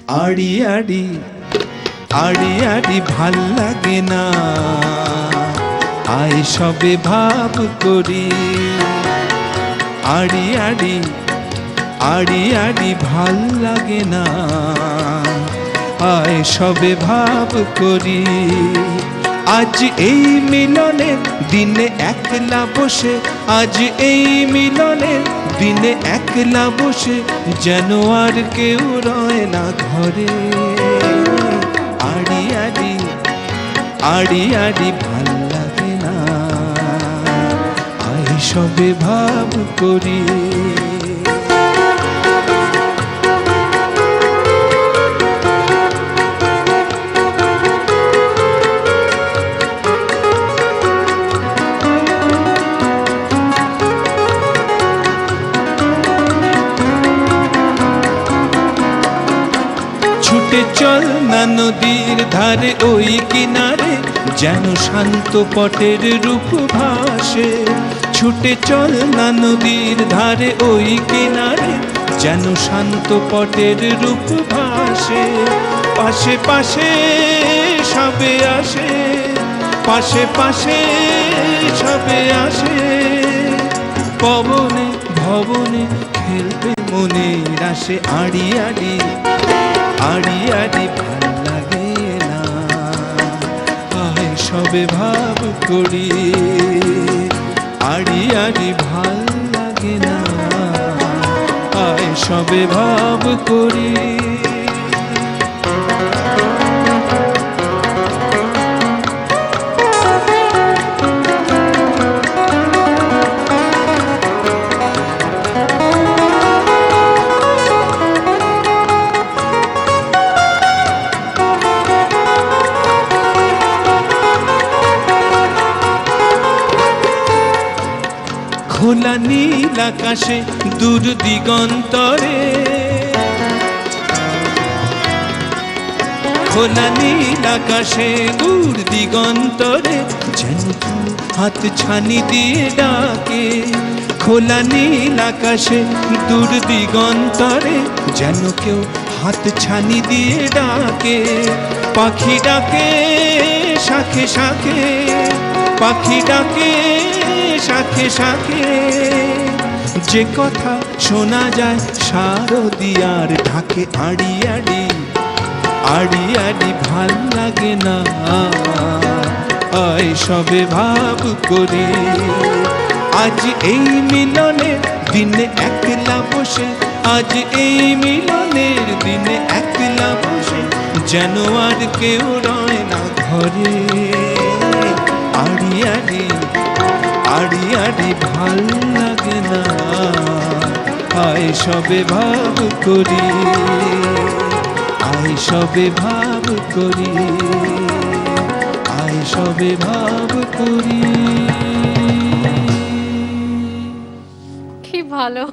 আড়ি আড়ি আড়ি আড়ি ভাল লাগে না, আয় সবে ভাব করি। আড়ি আড়ি আড়ি আড়ি ভাল লাগে না, আয় সবে ভাব করি। আজ এই মিলনের দিনে একলা বসে, আজ এই মিলনের দিনে একলা বসে, যেন আর কেউ রয় না ঘরে। আড়ি আড়ি আড়ি আড়ি ভাল লাগে না, আয় সবে ভাব করি। ছুটে চল না নদীর ধারে ওই কিনারে, যেন শান্ত পটের রূপ ভাসে। ছুটে চল না নদীর ধারে ওই কিনারে, যেন শান্ত পটের রূপ ভাসে। পাশে পাশে সবে আসে, পাশে পাশে সবে আসে, পবনে ভবনে খেলবে মনের আসে। আড়ি আড়ি আড়ি আড়ি ভাল লাগে না, আয় সবে ভাব করি। আড়ি আড়ি ভাল লাগে না, আয় সবে ভাব করি। খোলা নীল আকাশে দূর দিগন্তরে, খোলা নীল আকাশে দূর দিগন্তরে, যেন হাত ছানি দিয়ে ডাকে। খোলা নীল আকাশে দূর দিগন্তরে, যেন কেউ হাত ছানি দিয়ে ডাকে। পাখি ডাকে শাখে শাখে, পাখি ডাকে শাখে শাখে, যে কথা শোনা যায় শারদিয়ার ঢাকে। আড়ি আড়ি আড়ি আড়ি ভাল লাগে না, আয় সবে ভাব করি। আজ এই মিলনের দিনে একলা বসে, আজ এই মিলনের দিনে একলা বসে, যেন আর কেউ রয় না ঘরে। আড়ি আড়ি আড়ি আড়ি ভাল লাগে না, আয় সবে ভাব করি। আয় সবে ভাব করি, আয় সবে ভাব করি। কি ভালো।